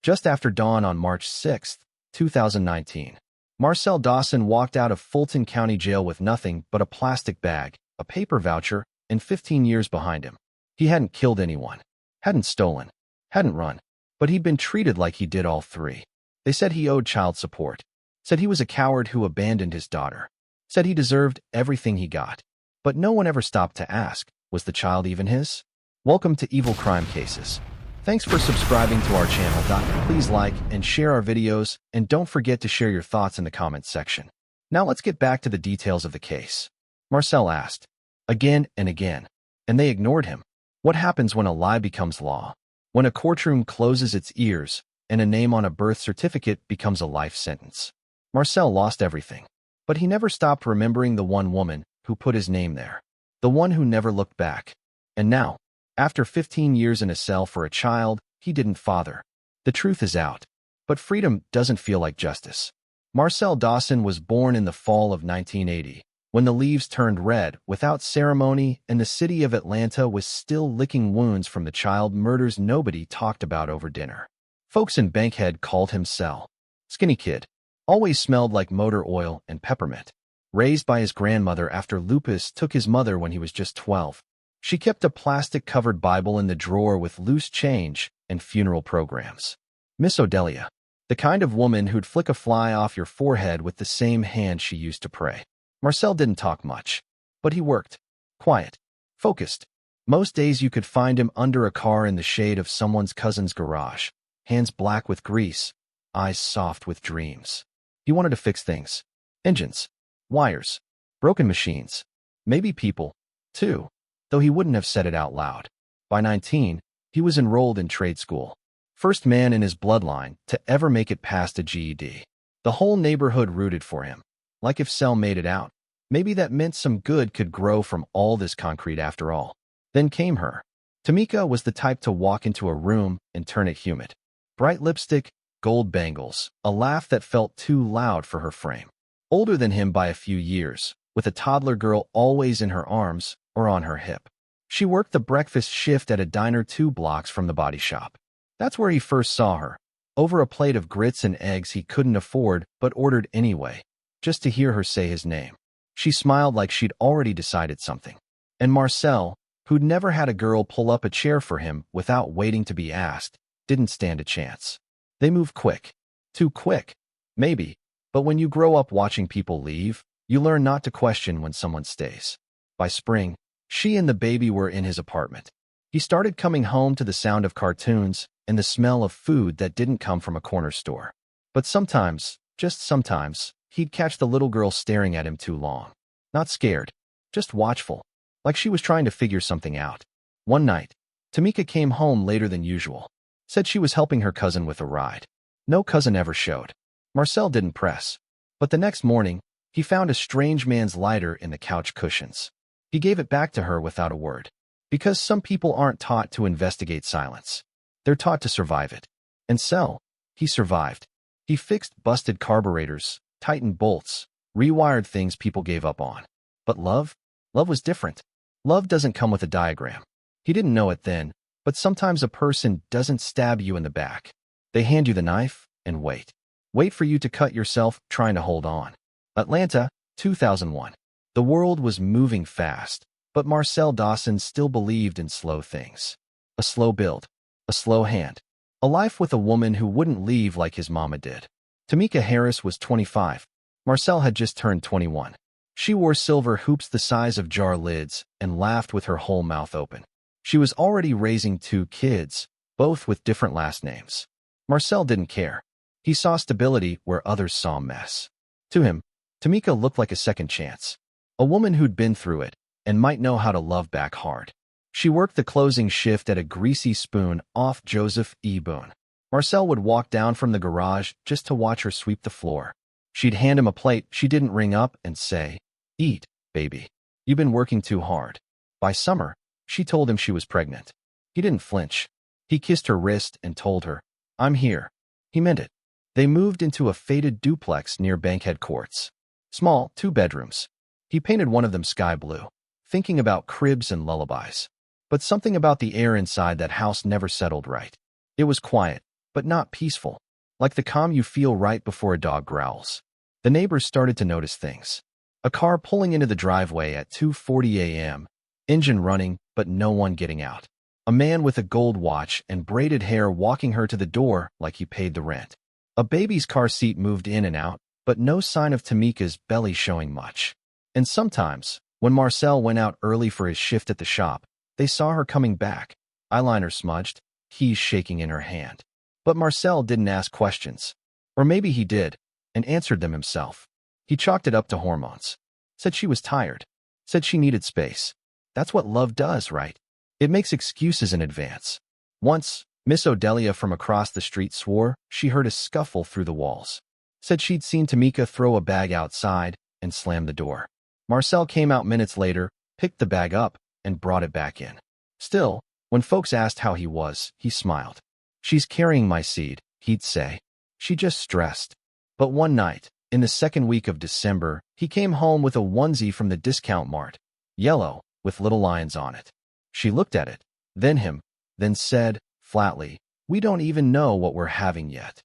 Just after dawn on March 6, 2019, Marcel Dawson walked out of Fulton County Jail with nothing but a plastic bag, a paper voucher, and 15 years behind him. He hadn't killed anyone, hadn't stolen, hadn't run, but he'd been treated like he did all three. They said he owed child support, said he was a coward who abandoned his daughter, said he deserved everything he got. But no one ever stopped to ask, was the child even his? Welcome to Evil Crime Cases. Thanks for subscribing to our channel. Please like and share our videos, and don't forget to share your thoughts in the comments section. Now let's get back to the details of the case. Marcel asked, again and again, and they ignored him. What happens when a lie becomes law? When a courtroom closes its ears and a name on a birth certificate becomes a life sentence? Marcel lost everything, but he never stopped remembering the one woman who put his name there, the one who never looked back. And now, after 15 years in a cell for a child he didn't father, the truth is out. But freedom doesn't feel like justice. Marcel Dawson was born in the fall of 1980, when the leaves turned red without ceremony and the city of Atlanta was still licking wounds from the child murders nobody talked about over dinner. Folks in Bankhead called him Cell. Skinny kid. Always smelled like motor oil and peppermint. Raised by his grandmother after lupus took his mother when he was just 12. She kept a plastic-covered Bible in the drawer with loose change and funeral programs. Miss Odelia. The kind of woman who'd flick a fly off your forehead with the same hand she used to pray. Marcel didn't talk much, but he worked. Quiet. Focused. Most days you could find him under a car in the shade of someone's cousin's garage. Hands black with grease. Eyes soft with dreams. He wanted to fix things. Engines. Wires. Broken machines. Maybe people, too. Though he wouldn't have said it out loud. By 19, he was enrolled in trade school. First man in his bloodline to ever make it past a GED. The whole neighborhood rooted for him. Like if Cell made it out, maybe that meant some good could grow from all this concrete after all. Then came her. Tamika was the type to walk into a room and turn it humid. Bright lipstick, gold bangles, a laugh that felt too loud for her frame. Older than him by a few years, with a toddler girl always in her arms or on her hip. She worked the breakfast shift at a diner 2 blocks from the body shop. That's where he first saw her, over a plate of grits and eggs he couldn't afford but ordered anyway, just to hear her say his name. She smiled like she'd already decided something. And Marcel, who'd never had a girl pull up a chair for him without waiting to be asked, didn't stand a chance. They move quick. Too quick. Maybe. But when you grow up watching people leave, you learn not to question when someone stays. By spring, she and the baby were in his apartment. He started coming home to the sound of cartoons and the smell of food that didn't come from a corner store. But sometimes, just sometimes, he'd catch the little girl staring at him too long. Not scared, just watchful, like she was trying to figure something out. One night, Tamika came home later than usual. Said she was helping her cousin with a ride. No cousin ever showed. Marcel didn't press. But the next morning, he found a strange man's lighter in the couch cushions. He gave it back to her without a word. Because some people aren't taught to investigate silence. They're taught to survive it. And Cell, he survived. He fixed busted carburetors, tightened bolts, rewired things people gave up on. But love? Love was different. Love doesn't come with a diagram. He didn't know it then, but sometimes a person doesn't stab you in the back. They hand you the knife and wait. Wait for you to cut yourself trying to hold on. Atlanta, 2001. The world was moving fast, but Marcel Dawson still believed in slow things. A slow build, a slow hand, a life with a woman who wouldn't leave like his mama did. Tamika Harris was 25. Marcel had just turned 21. She wore silver hoops the size of jar lids and laughed with her whole mouth open. She was already raising 2 kids, both with different last names. Marcel didn't care. He saw stability where others saw mess. To him, Tamika looked like a second chance. A woman who'd been through it and might know how to love back hard. She worked the closing shift at a Greasy Spoon off Joseph E. Boone. Marcel would walk down from the garage just to watch her sweep the floor. She'd hand him a plate she didn't ring up and say, "Eat, baby. You've been working too hard." By summer, she told him she was pregnant. He didn't flinch. He kissed her wrist and told her, "I'm here." He meant it. They moved into a faded duplex near Bankhead Courts. Small, 2 bedrooms. He painted one of them sky blue, thinking about cribs and lullabies. But something about the air inside that house never settled right. It was quiet, but not peaceful, like the calm you feel right before a dog growls. The neighbors started to notice things. A car pulling into the driveway at 2:40 a.m., engine running, but no one getting out. A man with a gold watch and braided hair walking her to the door like he paid the rent. A baby's car seat moved in and out, but no sign of Tamika's belly showing much. And sometimes, when Marcel went out early for his shift at the shop, they saw her coming back, eyeliner smudged, keys shaking in her hand. But Marcel didn't ask questions. Or maybe he did, and answered them himself. He chalked it up to hormones. Said she was tired. Said she needed space. That's what love does, right? It makes excuses in advance. Once, Miss Odelia from across the street swore she heard a scuffle through the walls. Said she'd seen Tamika throw a bag outside and slam the door. Marcel came out minutes later, picked the bag up, and brought it back in. Still, when folks asked how he was, he smiled. She's carrying my seed, he'd say. She just stressed. But one night, in the second week of December, he came home with a onesie from the discount mart, yellow, with little lions on it. She looked at it, then him, then said, flatly, "We don't even know what we're having yet."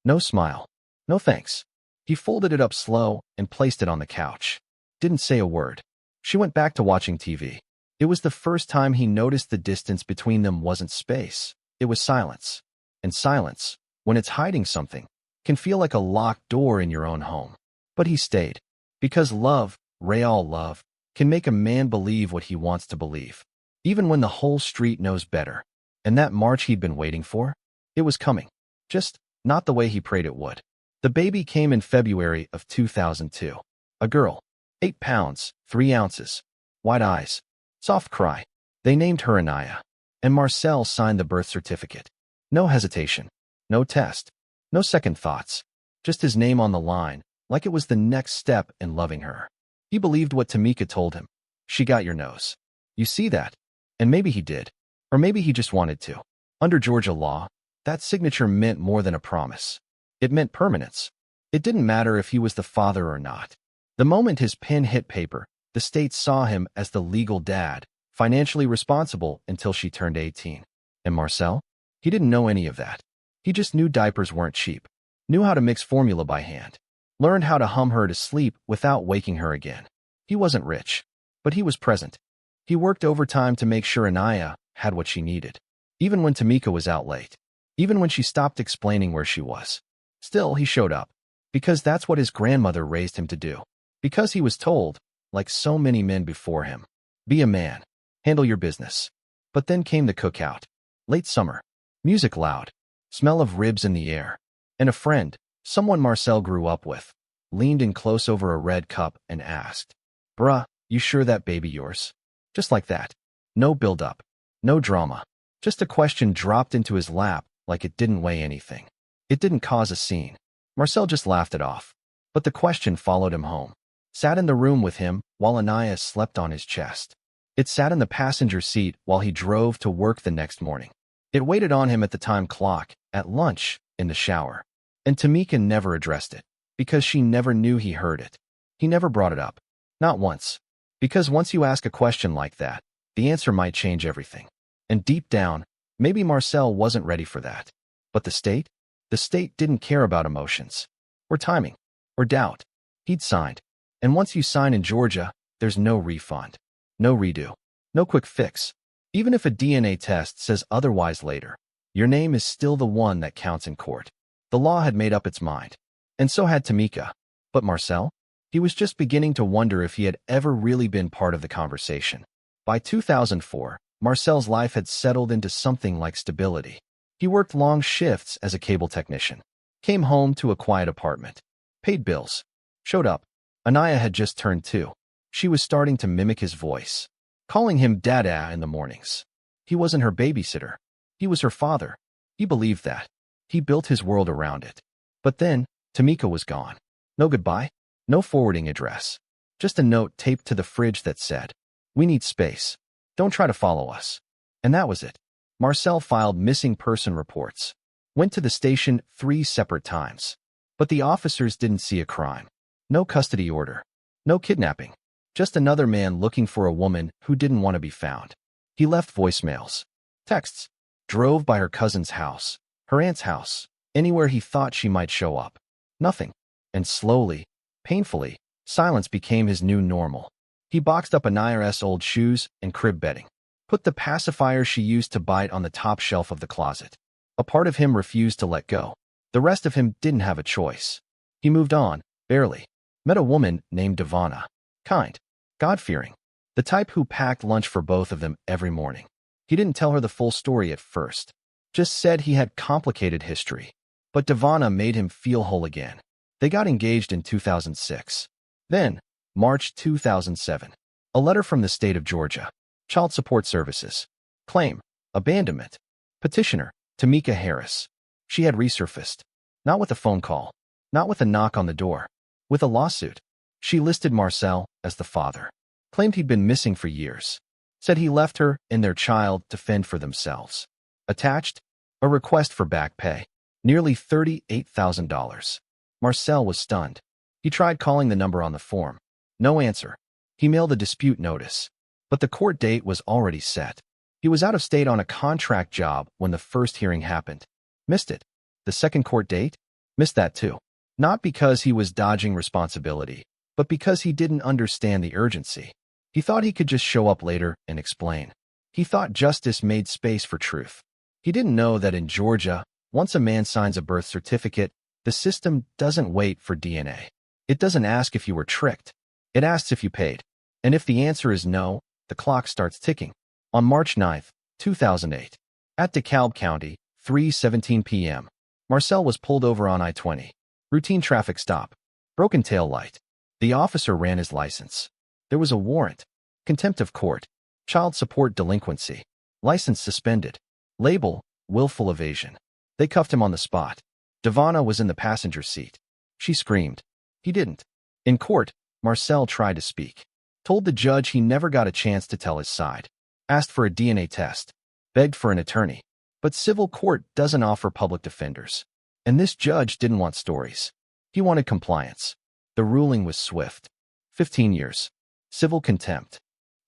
No smile. No thanks. He folded it up slow and placed it on the couch. Didn't say a word. She went back to watching TV. It was the first time he noticed the distance between them wasn't space. It was silence. And silence, when it's hiding something, can feel like a locked door in your own home. But he stayed. Because love, real love, can make a man believe what he wants to believe. Even when the whole street knows better. And that March he'd been waiting for? It was coming. Just not the way he prayed it would. The baby came in February of 2002. A girl. 8 pounds, 3 ounces. White eyes. Soft cry. They named her Anaya. And Marcel signed the birth certificate. No hesitation. No test. No second thoughts. Just his name on the line, like it was the next step in loving her. He believed what Tamika told him. She got your nose. You see that? And maybe he did. Or maybe he just wanted to. Under Georgia law, that signature meant more than a promise. It meant permanence. It didn't matter if he was the father or not. The moment his pen hit paper, the state saw him as the legal dad, financially responsible until she turned 18. And Marcel? He didn't know any of that. He just knew diapers weren't cheap, knew how to mix formula by hand, learned how to hum her to sleep without waking her again. He wasn't rich, but he was present. He worked overtime to make sure Anaya had what she needed, even when Tamika was out late, even when she stopped explaining where she was. Still, he showed up, because that's what his grandmother raised him to do. Because he was told, like so many men before him, be a man, handle your business. But then came the cookout. Late summer. Music loud. Smell of ribs in the air. And a friend, someone Marcel grew up with, leaned in close over a red cup and asked, "Bruh, you sure that baby yours?" Just like that. No build-up. No drama. Just a question dropped into his lap like it didn't weigh anything. It didn't cause a scene. Marcel just laughed it off. But the question followed him home. Sat in the room with him while Anaya slept on his chest. It sat in the passenger seat while he drove to work the next morning. It waited on him at the time clock, at lunch, in the shower. And Tamika never addressed it, because she never knew he heard it. He never brought it up. Not once. Because once you ask a question like that, the answer might change everything. And deep down, maybe Marcel wasn't ready for that. But the state? The state didn't care about emotions. Or timing. Or doubt. He'd signed. And once you sign in Georgia, there's no refund. No redo. No quick fix. Even if a DNA test says otherwise later, your name is still the one that counts in court. The law had made up its mind. And so had Tamika. But Marcel? He was just beginning to wonder if he had ever really been part of the conversation. By 2004, Marcel's life had settled into something like stability. He worked long shifts as a cable technician. Came home to a quiet apartment. Paid bills. Showed up. Anaya had just turned 2. She was starting to mimic his voice, calling him Dada in the mornings. He wasn't her babysitter. He was her father. He believed that. He built his world around it. But then, Tamika was gone. No goodbye. No forwarding address. Just a note taped to the fridge that said, "We need space. Don't try to follow us." And that was it. Marcel filed missing person reports. Went to the station 3 separate times. But the officers didn't see a crime. No custody order. No kidnapping. Just another man looking for a woman who didn't want to be found. He left voicemails. Texts. Drove by her cousin's house. her aunt's house, anywhere he thought she might show up. Nothing. And slowly, painfully, silence became his new normal. He boxed up Aniara's old shoes and crib bedding, put the pacifier she used to bite on the top shelf of the closet. A part of him refused to let go. The rest of him didn't have a choice. He moved on, barely. Met a woman named Devana. Kind, God-fearing, the type who packed lunch for both of them every morning. He didn't tell her the full story at first, just said he had complicated history. But Devana made him feel whole again. They got engaged in 2006. Then, March 2007, a letter from the state of Georgia. Child Support Services. Claim, abandonment. Petitioner, Tamika Harris. She had resurfaced. Not with a phone call, not with a knock on the door, with a lawsuit. She listed Marcel as the father. Claimed he'd been missing for years. Said he left her and their child to fend for themselves. Attached, a request for back pay. Nearly $38,000. Marcel was stunned. He tried calling the number on the form. No answer. He mailed a dispute notice. But the court date was already set. He was out of state on a contract job when the first hearing happened. Missed it. The second court date? Missed that too. Not because he was dodging responsibility, but because he didn't understand the urgency. He thought he could just show up later and explain. He thought justice made space for truth. He didn't know that in Georgia, once a man signs a birth certificate, the system doesn't wait for DNA. It doesn't ask if you were tricked. It asks if you paid. And if the answer is no, the clock starts ticking. On March 9, 2008, at DeKalb County, 3:17 p.m., Marcel was pulled over on I-20. Routine traffic stop. Broken tail light. The officer ran his license. There was a warrant. Contempt of court. Child support delinquency. License suspended. Label, willful evasion. They cuffed him on the spot. Devana was in the passenger seat. She screamed. He didn't. In court, Marcel tried to speak. Told the judge he never got a chance to tell his side. Asked for a DNA test. Begged for an attorney. But civil court doesn't offer public defenders. And this judge didn't want stories. He wanted compliance. The ruling was swift. 15 years. Civil contempt.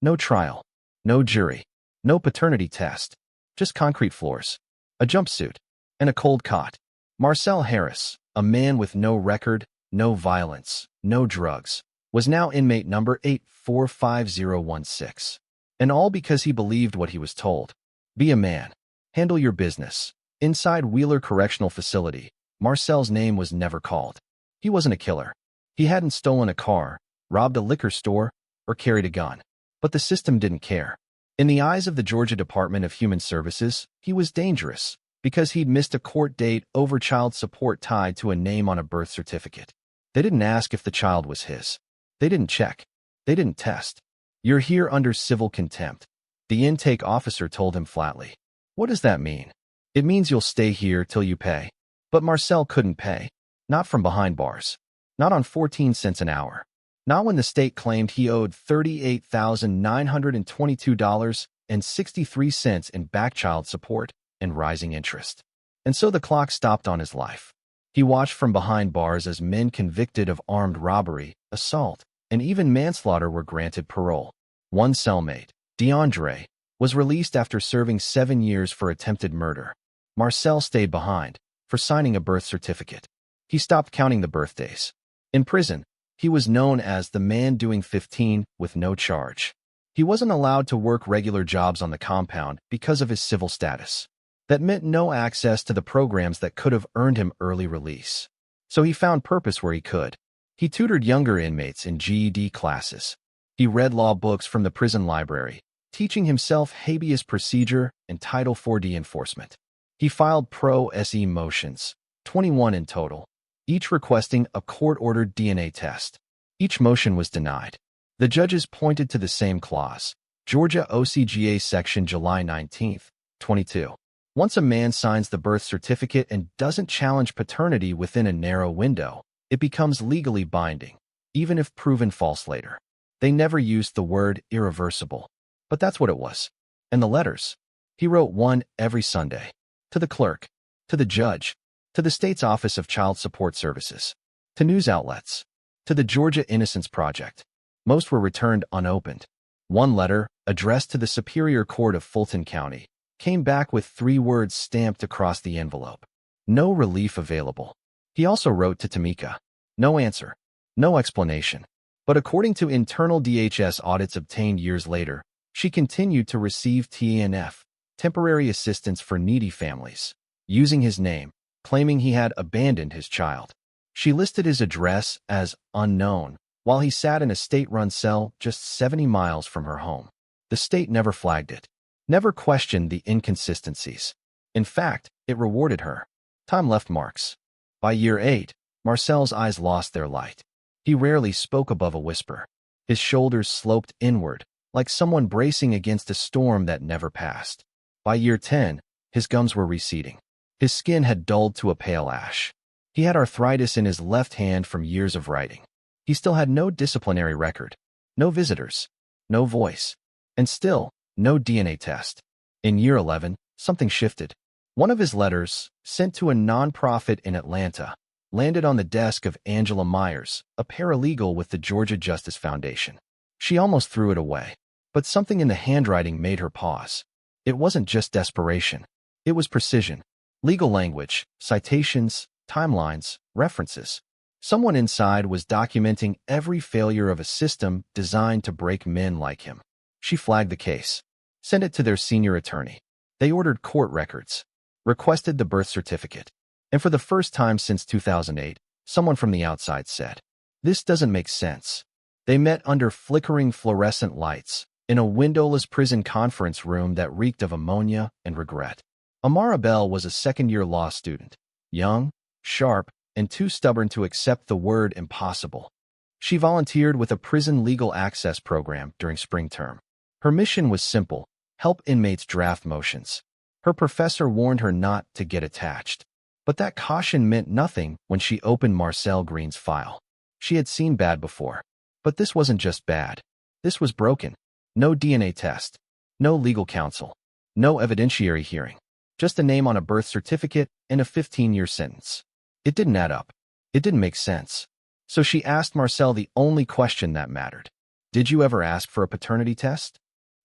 No trial. No jury. No paternity test. Just concrete floors. A jumpsuit. And a cold cot. Marcel Harris, a man with no record, no violence, no drugs, was now inmate number 845016. And all because he believed what he was told. Be a man. Handle your business. Inside Wheeler Correctional Facility, Marcel's name was never called. He wasn't a killer. He hadn't stolen a car, robbed a liquor store, or carried a gun. But the system didn't care. In the eyes of the Georgia Department of Human Services, he was dangerous because he'd missed a court date over child support tied to a name on a birth certificate. They didn't ask if the child was his. They didn't check. They didn't test. You're here under civil contempt. The intake officer told him flatly. What does that mean? It means you'll stay here till you pay. But Marcel couldn't pay. Not from behind bars. Not on 14 cents an hour. Not when the state claimed he owed $38,922.63 in back child support and rising interest. And so the clock stopped on his life. He watched from behind bars as men convicted of armed robbery, assault, and even manslaughter were granted parole. One cellmate, DeAndre, was released after serving 7 years for attempted murder. Marcel stayed behind for signing a birth certificate. He stopped counting the birthdays. In prison, he was known as the man doing 15 with no charge. He wasn't allowed to work regular jobs on the compound because of his civil status. That meant no access to the programs that could have earned him early release. So he found purpose where he could. He tutored younger inmates in GED classes. He read law books from the prison library, teaching himself habeas procedure and Title 4D enforcement. He filed pro-se motions, 21 in total, each requesting a court-ordered DNA test. Each motion was denied. The judges pointed to the same clause, Georgia OCGA Section July 19, 22. Once a man signs the birth certificate and doesn't challenge paternity within a narrow window, it becomes legally binding, even if proven false later. They never used the word irreversible, but that's what it was. And the letters. He wrote one every Sunday. To the clerk, to the judge, to the state's Office of Child Support Services, to news outlets, to the Georgia Innocence Project. Most were returned unopened. One letter, addressed to the Superior Court of Fulton County, came back with 3 words stamped across the envelope. No relief available. He also wrote to Tamika. No answer. No explanation. But according to internal DHS audits obtained years later, she continued to receive TNF, temporary assistance for needy families, using his name, claiming he had abandoned his child. She listed his address as unknown, while he sat in a state-run cell just 70 miles from her home. The state never flagged it, never questioned the inconsistencies. In fact, it rewarded her. Time left marks. By year 8, Marcel's eyes lost their light. He rarely spoke above a whisper. His shoulders sloped inward, like someone bracing against a storm that never passed. By year 10, his gums were receding. His skin had dulled to a pale ash. He had arthritis in his left hand from years of writing. He still had no disciplinary record, no visitors, no voice, and still no DNA test. In year 11, something shifted. One of his letters, sent to a nonprofit in Atlanta, landed on the desk of Angela Myers, a paralegal with the Georgia Justice Foundation. She almost threw it away, but something in the handwriting made her pause. It wasn't just desperation. It was precision. Legal language, citations, timelines, references. Someone inside was documenting every failure of a system designed to break men like him. She flagged the case, sent it to their senior attorney. They ordered court records, requested the birth certificate, and for the first time since 2008, someone from the outside said, "This doesn't make sense." They met under flickering fluorescent lights in a windowless prison conference room that reeked of ammonia and regret. Amara Bell was a second-year law student, young, sharp, and too stubborn to accept the word impossible. She volunteered with a prison legal access program during spring term. Her mission was simple: help inmates draft motions. Her professor warned her not to get attached. But that caution meant nothing when she opened Marcel Green's file. She had seen bad before. But this wasn't just bad. This was broken. No DNA test. No legal counsel. No evidentiary hearing. Just a name on a birth certificate and a 15-year sentence. It didn't add up. It didn't make sense. So she asked Marcel the only question that mattered. "Did you ever ask for a paternity test?"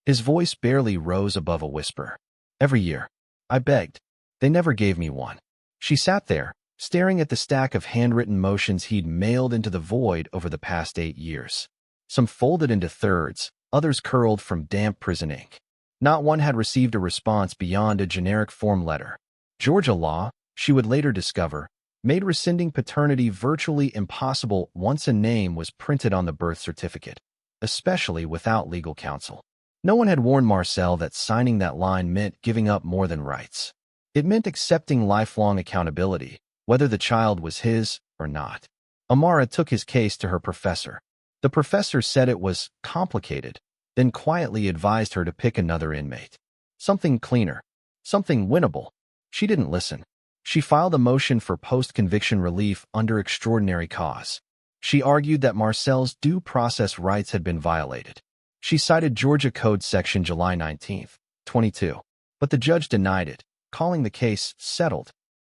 His voice barely rose above a whisper. "Every year. I begged. They never gave me one." She sat there, staring at the stack of handwritten motions he'd mailed into the void over the past 8 years. Some folded into thirds, others curled from damp prison ink. Not one had received a response beyond a generic form letter. Georgia law, she would later discover, made rescinding paternity virtually impossible once a name was printed on the birth certificate, especially without legal counsel. No one had warned Marcel that signing that line meant giving up more than rights. It meant accepting lifelong accountability, whether the child was his or not. Amara took his case to her professor. The professor said it was complicated, then quietly advised her to pick another inmate. Something cleaner. Something winnable. She didn't listen. She filed a motion for post-conviction relief under extraordinary cause. She argued that Marcel's due process rights had been violated. She cited Georgia Code Section July 19, 22. But the judge denied it, calling the case settled.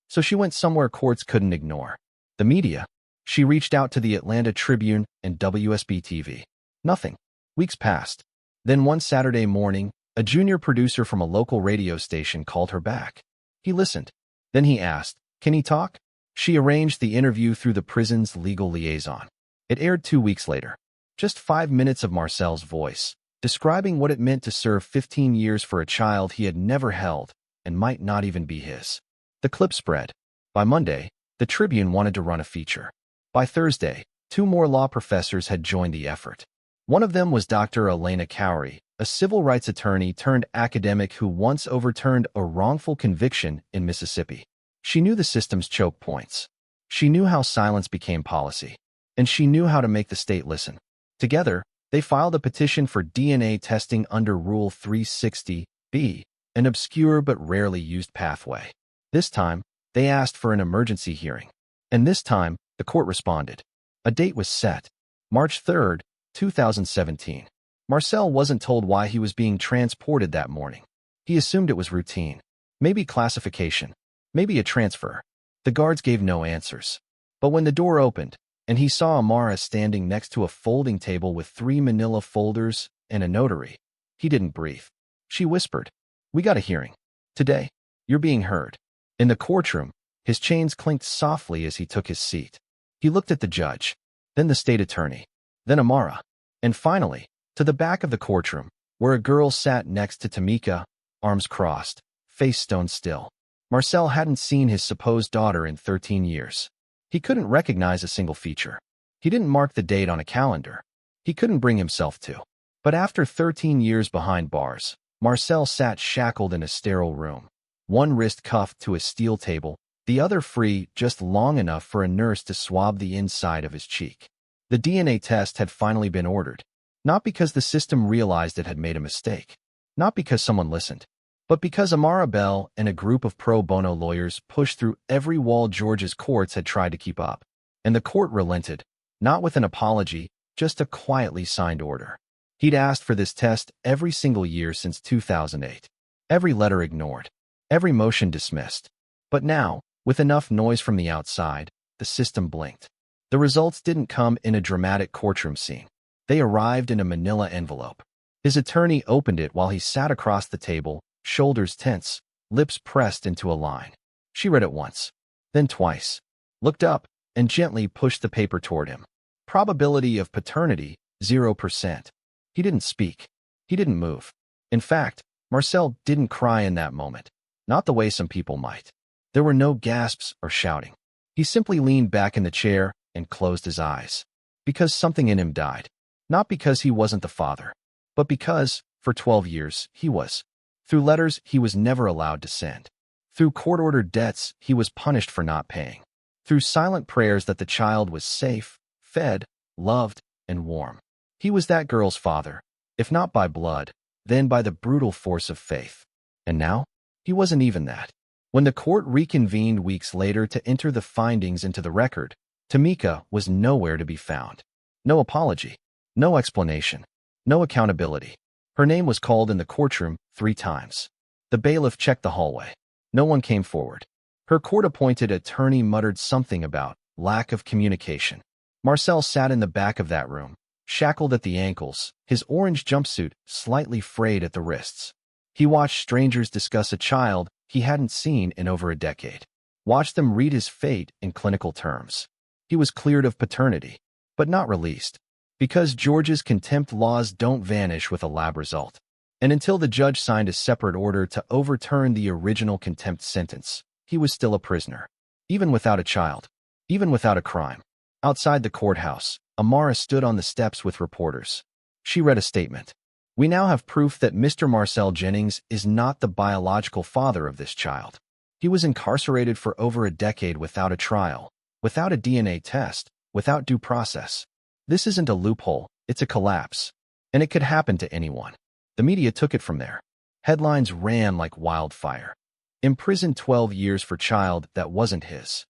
So she went somewhere courts couldn't ignore. The media. She reached out to the Atlanta Tribune and WSB-TV. Nothing. Weeks passed. Then one Saturday morning, a junior producer from a local radio station called her back. He listened. Then he asked, "Can he talk?" She arranged the interview through the prison's legal liaison. It aired 2 weeks later. Just 5 minutes of Marcel's voice, describing what it meant to serve 15 years for a child he had never held and might not even be his. The clip spread. By Monday, the Tribune wanted to run a feature. By Thursday, 2 more law professors had joined the effort. One of them was Dr. Elena Cowrie, a civil rights attorney turned academic who once overturned a wrongful conviction in Mississippi. She knew the system's choke points. She knew how silence became policy. And she knew how to make the state listen. Together, they filed a petition for DNA testing under Rule 360B, an obscure but rarely used pathway. This time, they asked for an emergency hearing. And this time, the court responded. A date was set, March 3, 2017. Marcel wasn't told why he was being transported that morning. He assumed it was routine. Maybe classification. Maybe a transfer. The guards gave no answers. But when the door opened, and he saw Amara standing next to a folding table with 3 manila folders and a notary, he didn't breathe. She whispered, "We got a hearing. Today, you're being heard." In the courtroom, His chains clinked softly as he took his seat. He looked at the judge, then the state attorney, then Amara, and finally, to the back of the courtroom, where a girl sat next to Tamika, arms crossed, face stone still. Marcel hadn't seen his supposed daughter in 13 years. He couldn't recognize a single feature. He didn't mark the date on a calendar. He couldn't bring himself to. But after 13 years behind bars, Marcel sat shackled in a sterile room, one wrist cuffed to a steel table, the other free just long enough for a nurse to swab the inside of his cheek. The DNA test had finally been ordered, not because the system realized it had made a mistake, not because someone listened, but because Amara Bell and a group of pro bono lawyers pushed through every wall Georgia's courts had tried to keep up. And the court relented, not with an apology, just a quietly signed order. He'd asked for this test every single year since 2008. Every letter ignored. Every motion dismissed. But now, with enough noise from the outside, the system blinked. The results didn't come in a dramatic courtroom scene. They arrived in a manila envelope. His attorney opened it while he sat across the table, shoulders tense, lips pressed into a line. She read it once, then twice, looked up, and gently pushed the paper toward him. Probability of paternity, 0%. He didn't speak. He didn't move. In fact, Marcel didn't cry in that moment, not the way some people might. There were no gasps or shouting. He simply leaned back in the chair and closed his eyes. Because something in him died. Not because he wasn't the father, but because, for 12 years, he was. Through letters he was never allowed to send. Through court-ordered debts he was punished for not paying. Through silent prayers that the child was safe, fed, loved, and warm. He was that girl's father, if not by blood, then by the brutal force of faith. And now, he wasn't even that. When the court reconvened weeks later to enter the findings into the record, Tamika was nowhere to be found. No apology, no explanation, no accountability. Her name was called in the courtroom 3 times. The bailiff checked the hallway. No one came forward. Her court-appointed attorney muttered something about lack of communication. Marcel sat in the back of that room, shackled at the ankles, his orange jumpsuit slightly frayed at the wrists. He watched strangers discuss a child he hadn't seen in over a decade. Watched them read his fate in clinical terms. He was cleared of paternity, but not released. Because Georgia's contempt laws don't vanish with a lab result. And until the judge signed a separate order to overturn the original contempt sentence, he was still a prisoner. Even without a child. Even without a crime. Outside the courthouse, Amara stood on the steps with reporters. She read a statement. We now have proof that Mr. Marcel Jennings is not the biological father of this child. He was incarcerated for over a decade without a trial, without a DNA test, without due process. This isn't a loophole, it's a collapse. And it could happen to anyone. The media took it from there. Headlines ran like wildfire. Imprisoned 12 years for child that wasn't his.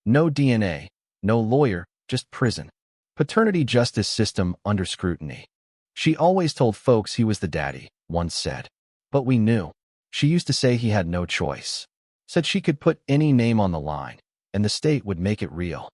No DNA, no lawyer, just prison. Paternity justice system under scrutiny. She always told folks he was the daddy, once said. But we knew. She used to say he had no choice. Said she could put any name on the line, and the state would make it real.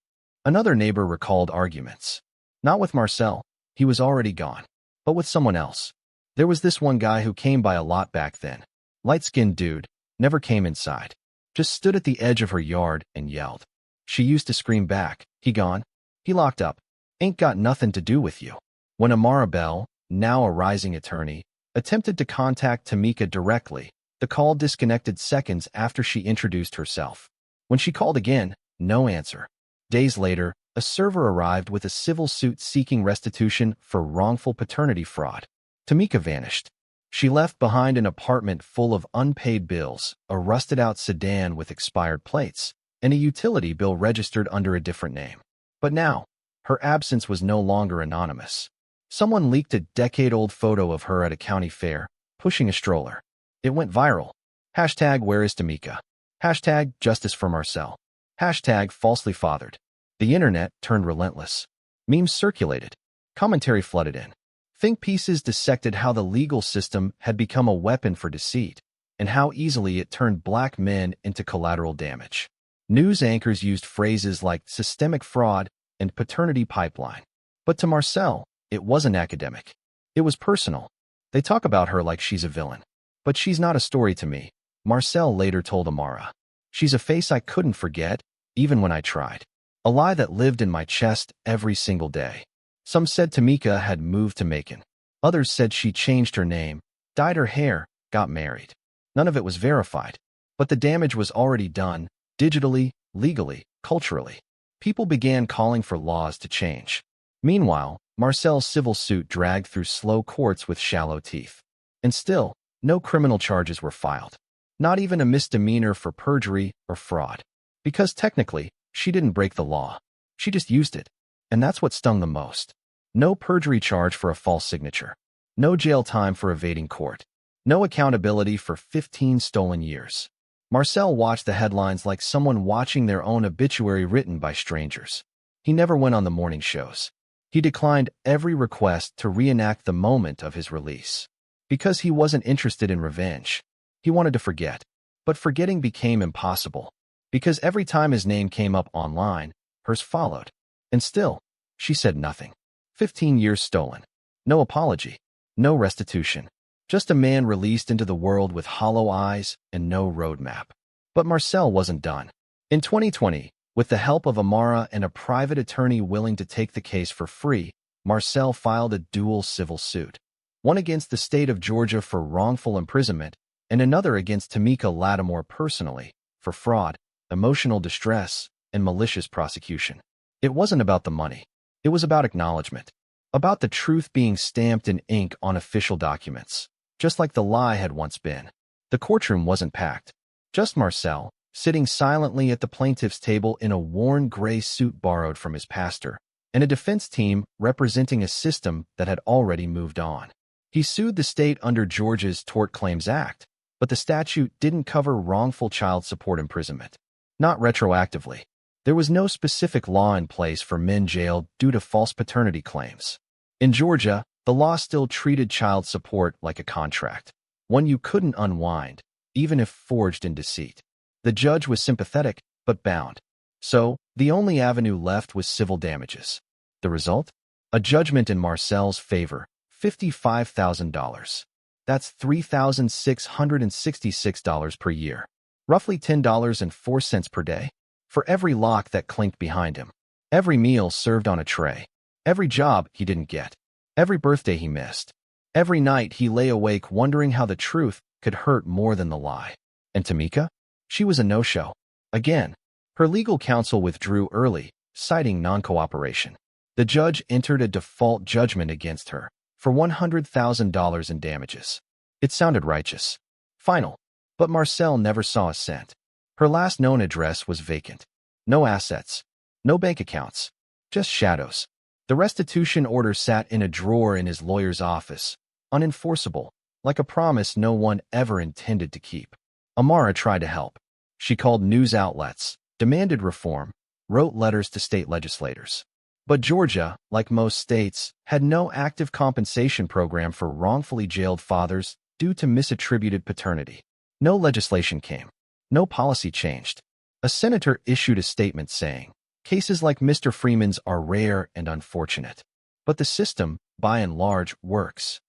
Another neighbor recalled arguments. Not with Marcel, he was already gone, but with someone else. There was this one guy who came by a lot back then. Light-skinned dude, never came inside. Just stood at the edge of her yard and yelled. She used to scream back, he gone? He locked up. Ain't got nothing to do with you. When Amara Bell, now a rising attorney, attempted to contact Tamika directly, the call disconnected seconds after she introduced herself. When she called again, no answer. Days later, a server arrived with a civil suit seeking restitution for wrongful paternity fraud. Tamika vanished. She left behind an apartment full of unpaid bills, a rusted-out sedan with expired plates, and a utility bill registered under a different name. But now, her absence was no longer anonymous. Someone leaked a decade-old photo of her at a county fair, pushing a stroller. It went viral. Hashtag Where is Tamika? Hashtag Justice for Marcel. Hashtag Falsely Fathered. The internet turned relentless. Memes circulated. Commentary flooded in. Think pieces dissected how the legal system had become a weapon for deceit, and how easily it turned black men into collateral damage. News anchors used phrases like systemic fraud and paternity pipeline. But to Marcel, it wasn't academic. It was personal. They talk about her like she's a villain. But she's not a story to me, Marcel later told Amara. She's a face I couldn't forget, even when I tried. A lie that lived in my chest every single day. Some said Tamika had moved to Macon. Others said she changed her name, dyed her hair, got married. None of it was verified. But the damage was already done, digitally, legally, culturally. People began calling for laws to change. Meanwhile, Marcel's civil suit dragged through slow courts with shallow teeth. And still, no criminal charges were filed. Not even a misdemeanor for perjury or fraud. Because technically, she didn't break the law. She just used it. And that's what stung the most. No perjury charge for a false signature. No jail time for evading court. No accountability for 15 stolen years. Marcel watched the headlines like someone watching their own obituary written by strangers. He never went on the morning shows. He declined every request to reenact the moment of his release. Because he wasn't interested in revenge. He wanted to forget. But forgetting became impossible. Because every time his name came up online, hers followed. And still, she said nothing. 15 years stolen. No apology. No restitution. Just a man released into the world with hollow eyes and no roadmap. But Marcel wasn't done. In 2020, with the help of Amara and a private attorney willing to take the case for free, Marcel filed a dual civil suit. One against the state of Georgia for wrongful imprisonment, and another against Tamika Lattimore personally, for fraud, emotional distress, and malicious prosecution. It wasn't about the money. It was about acknowledgement. About the truth being stamped in ink on official documents. Just like the lie had once been. The courtroom wasn't packed. Just Marcel, sitting silently at the plaintiff's table in a worn gray suit borrowed from his pastor, and a defense team representing a system that had already moved on. He sued the state under Georgia's Tort Claims Act, but the statute didn't cover wrongful child support imprisonment. Not retroactively. There was no specific law in place for men jailed due to false paternity claims. In Georgia, the law still treated child support like a contract, one you couldn't unwind, even if forged in deceit. The judge was sympathetic, but bound. So, the only avenue left was civil damages. The result? A judgment in Marcel's favor, $55,000. That's $3,666 per year. Roughly $10.04 per day. For every lock that clinked behind him. Every meal served on a tray. Every job he didn't get. Every birthday he missed. Every night he lay awake wondering how the truth could hurt more than the lie. And Tamika? She was a no-show. Again. Her legal counsel withdrew early, citing non-cooperation. The judge entered a default judgment against her for $100,000 in damages. It sounded righteous. Final. But Marcel never saw a cent. Her last known address was vacant. No assets. No bank accounts. Just shadows. The restitution order sat in a drawer in his lawyer's office, unenforceable, like a promise no one ever intended to keep. Amara tried to help. She called news outlets, demanded reform, wrote letters to state legislators. But Georgia, like most states, had no active compensation program for wrongfully jailed fathers due to misattributed paternity. No legislation came. No policy changed. A senator issued a statement saying, "Cases like Mr. Freeman's are rare and unfortunate. But the system, by and large, works."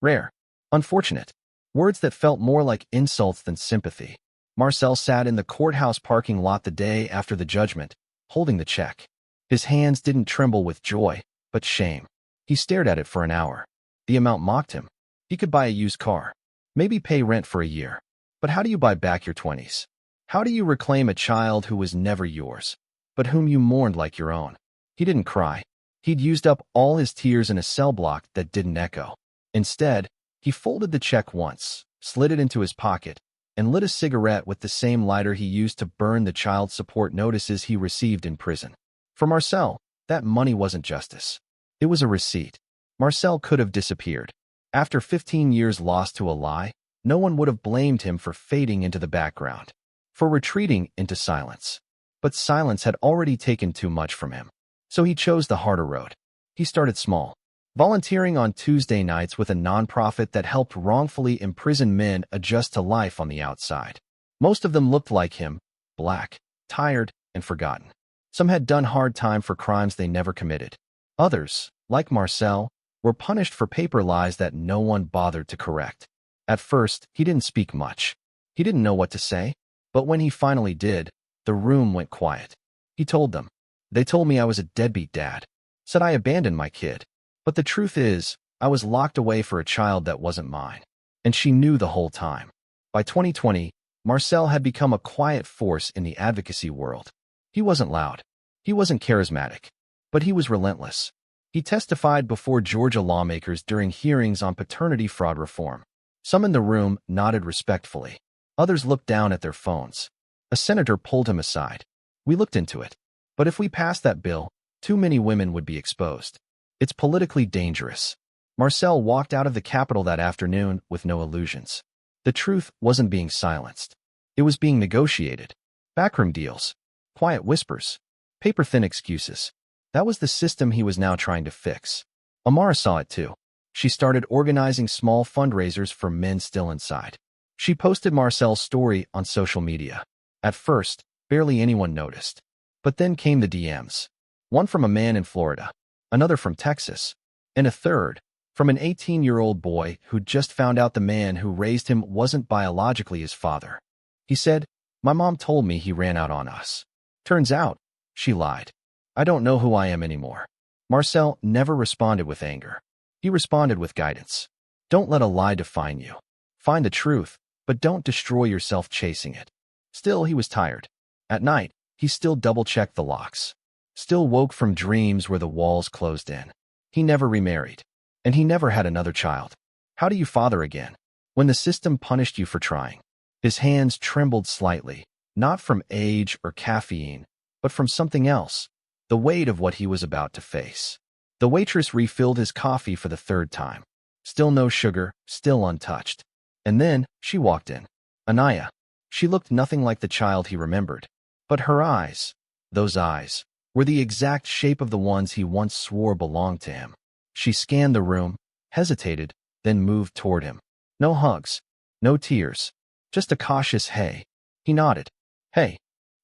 Rare. Unfortunate. Words that felt more like insults than sympathy. Marcel sat in the courthouse parking lot the day after the judgment, holding the check. His hands didn't tremble with joy, but shame. He stared at it for an hour. The amount mocked him. He could buy a used car. Maybe pay rent for a year. But how do you buy back your 20s? How do you reclaim a child who was never yours, but whom you mourned like your own? He didn't cry. He'd used up all his tears in a cell block that didn't echo. Instead, he folded the check once, slid it into his pocket, and lit a cigarette with the same lighter he used to burn the child support notices he received in prison. For Marcel, that money wasn't justice. It was a receipt. Marcel could have disappeared. After 15 years lost to a lie, no one would have blamed him for fading into the background, for retreating into silence. But silence had already taken too much from him. So he chose the harder road. He started small, volunteering on Tuesday nights with a nonprofit that helped wrongfully imprisoned men adjust to life on the outside. Most of them looked like him, black, tired, and forgotten. Some had done hard time for crimes they never committed. Others, like Marcel, were punished for paper lies that no one bothered to correct. At first, he didn't speak much. He didn't know what to say. But when he finally did, the room went quiet. He told them. They told me I was a deadbeat dad. Said I abandoned my kid. But the truth is, I was locked away for a child that wasn't mine. And she knew the whole time. By 2020, Marcel had become a quiet force in the advocacy world. He wasn't loud. He wasn't charismatic. But he was relentless. He testified before Georgia lawmakers during hearings on paternity fraud reform. Some in the room nodded respectfully. Others looked down at their phones. A senator pulled him aside. We looked into it. But if we passed that bill, too many women would be exposed. It's politically dangerous. Marcel walked out of the Capitol that afternoon with no illusions. The truth wasn't being silenced. It was being negotiated. Backroom deals. Quiet whispers. Paper-thin excuses. That was the system he was now trying to fix. Amara saw it too. She started organizing small fundraisers for men still inside. She posted Marcel's story on social media. At first, barely anyone noticed. But then came the DMs. One from a man in Florida, another from Texas, and a third from an 18-year-old boy who'd just found out the man who raised him wasn't biologically his father. He said, "My mom told me he ran out on us. Turns out, she lied. I don't know who I am anymore." Marcel never responded with anger. He responded with guidance. Don't let a lie define you. Find the truth, but don't destroy yourself chasing it. Still, he was tired. At night, he still double-checked the locks. Still woke from dreams where the walls closed in. He never remarried. And he never had another child. How do you father again? When the system punished you for trying. His hands trembled slightly, not from age or caffeine, but from something else, the weight of what he was about to face. The waitress refilled his coffee for the third time. Still no sugar, still untouched. And then she walked in. Anaya. She looked nothing like the child he remembered. But her eyes, those eyes, were the exact shape of the ones he once swore belonged to him. She scanned the room, hesitated, then moved toward him. No hugs, no tears, just a cautious hey. He nodded. Hey.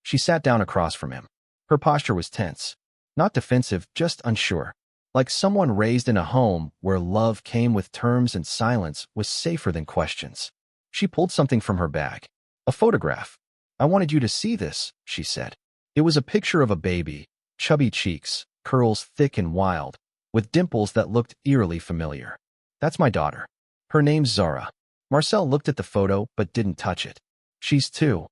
She sat down across from him. Her posture was tense. Not defensive, just unsure. Like someone raised in a home where love came with terms and silence was safer than questions. She pulled something from her bag. A photograph. I wanted you to see this, she said. It was a picture of a baby, chubby cheeks, curls thick and wild, with dimples that looked eerily familiar. That's my daughter. Her name's Zara. Marcel looked at the photo but didn't touch it. She's 2.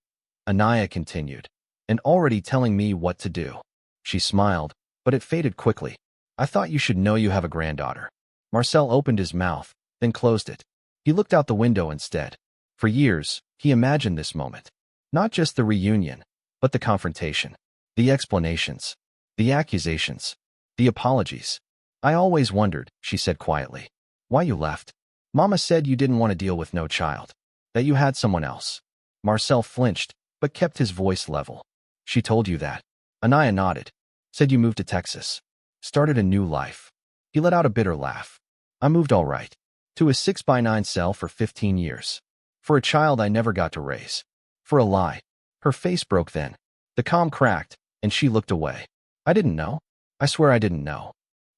Anaya continued. And already telling me what to do. She smiled, but it faded quickly. I thought you should know you have a granddaughter. Marcel opened his mouth, then closed it. He looked out the window instead. For years, he imagined this moment. Not just the reunion, but the confrontation, the explanations, the accusations, the apologies. I always wondered, she said quietly, why you left. Mama said you didn't want to deal with no child, that you had someone else. Marcel flinched, but kept his voice level. She told you that. Anaya nodded. Said you moved to Texas. Started a new life. He let out a bitter laugh. I moved all right. To a 6x9 cell for 15 years. For a child I never got to raise. For a lie. Her face broke then. The calm cracked, and she looked away. I didn't know. I swear I didn't know.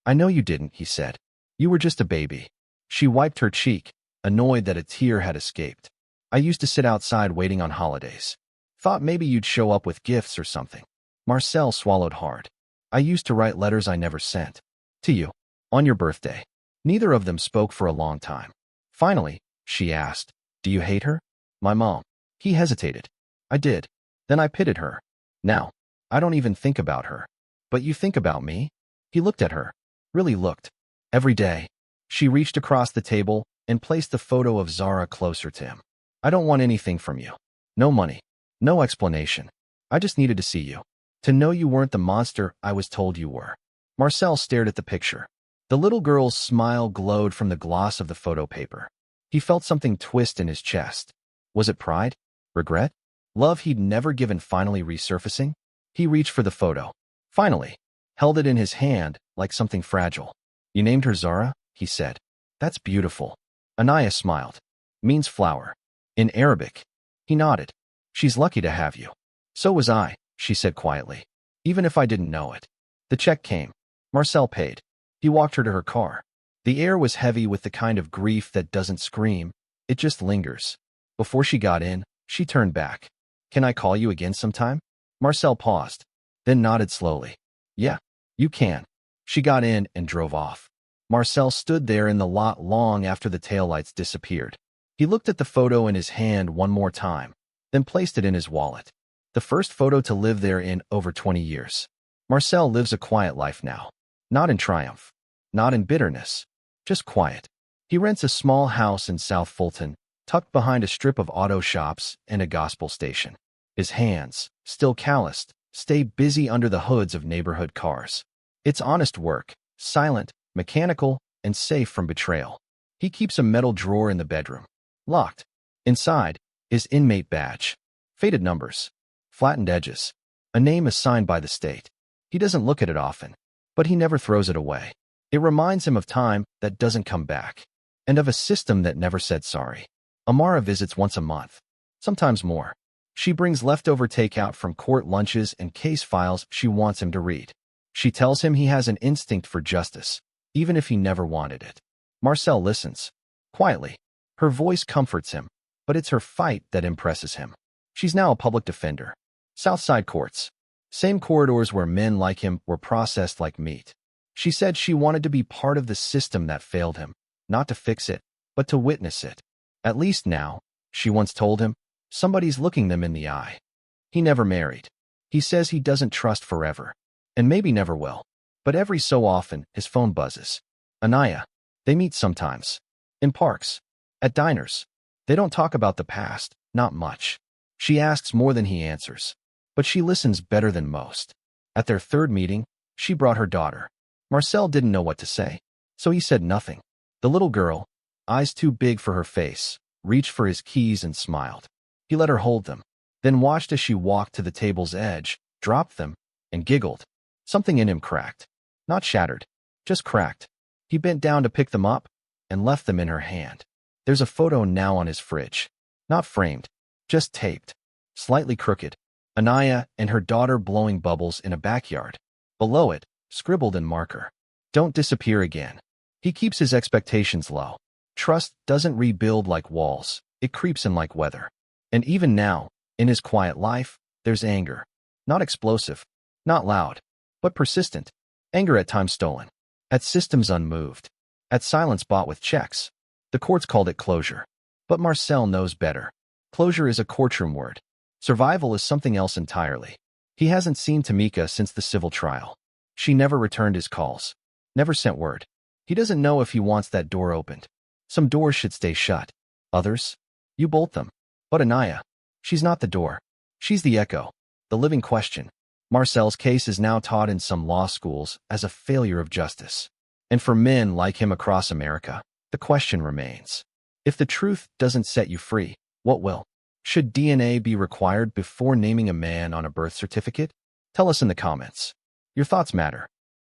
I know you didn't, he said. You were just a baby. She wiped her cheek, annoyed that a tear had escaped. I used to sit outside waiting on holidays. Thought maybe you'd show up with gifts or something. Marcel swallowed hard. I used to write letters I never sent. To you. On your birthday. Neither of them spoke for a long time. Finally, she asked, do you hate her? My mom. He hesitated. I did. Then I pitied her. Now, I don't even think about her. But you think about me? He looked at her. Really looked. Every day. She reached across the table and placed the photo of Zara closer to him. I don't want anything from you. No money. No explanation. I just needed to see you. To know you weren't the monster I was told you were. Marcel stared at the picture. The little girl's smile glowed from the gloss of the photo paper. He felt something twist in his chest. Was it pride? Regret? Love he'd never given finally resurfacing? He reached for the photo. Finally. Held it in his hand like something fragile. You named her Zara? He said. That's beautiful. Anaya smiled. Means flower. In Arabic. He nodded. She's lucky to have you. So was I, she said quietly. Even if I didn't know it. The check came. Marcel paid. He walked her to her car. The air was heavy with the kind of grief that doesn't scream, it just lingers. Before she got in, she turned back. Can I call you again sometime? Marcel paused, then nodded slowly. Yeah, you can. She got in and drove off. Marcel stood there in the lot long after the taillights disappeared. He looked at the photo in his hand one more time, then placed it in his wallet. The first photo to live there in over 20 years. Marcel lives a quiet life now. Not in triumph. Not in bitterness. Just quiet. He rents a small house in South Fulton, tucked behind a strip of auto shops and a gospel station. His hands, still calloused, stay busy under the hoods of neighborhood cars. It's honest work, silent, mechanical, and safe from betrayal. He keeps a metal drawer in the bedroom, locked. Inside, his inmate badge. Faded numbers. Flattened edges. A name assigned by the state. He doesn't look at it often, but he never throws it away. It reminds him of time that doesn't come back, and of a system that never said sorry. Amara visits once a month, sometimes more. She brings leftover takeout from court lunches and case files she wants him to read. She tells him he has an instinct for justice, even if he never wanted it. Marcel listens, quietly. Her voice comforts him, but it's her fight that impresses him. She's now a public defender. Southside courts. Same corridors where men like him were processed like meat. She said she wanted to be part of the system that failed him, not to fix it, but to witness it. At least now, she once told him, somebody's looking them in the eye. He never married. He says he doesn't trust forever, and maybe never will. But every so often, his phone buzzes. Anaya. They meet sometimes. In parks. At diners. They don't talk about the past, not much. She asks more than he answers. But she listens better than most. At their third meeting, she brought her daughter. Marcel didn't know what to say, so he said nothing. The little girl, eyes too big for her face, reached for his keys and smiled. He let her hold them, then watched as she walked to the table's edge, dropped them, and giggled. Something in him cracked. Not shattered, just cracked. He bent down to pick them up and left them in her hand. There's a photo now on his fridge. Not framed, just taped, slightly crooked. Anaya and her daughter blowing bubbles in a backyard. Below it, scribbled in marker. Don't disappear again. He keeps his expectations low. Trust doesn't rebuild like walls. It creeps in like weather. And even now, in his quiet life, there's anger. Not explosive, not loud, but persistent. Anger at times stolen. At systems unmoved. At silence bought with checks. The courts called it closure. But Marcel knows better. Closure is a courtroom word. Survival is something else entirely. He hasn't seen Tamika since the civil trial. She never returned his calls. Never sent word. He doesn't know if he wants that door opened. Some doors should stay shut. Others? You bolt them. But Anaya, she's not the door. She's the echo. The living question. Marcel's case is now taught in some law schools as a failure of justice. And for men like him across America, the question remains. If the truth doesn't set you free, what will? Should DNA be required before naming a man on a birth certificate? Tell us in the comments. Your thoughts matter.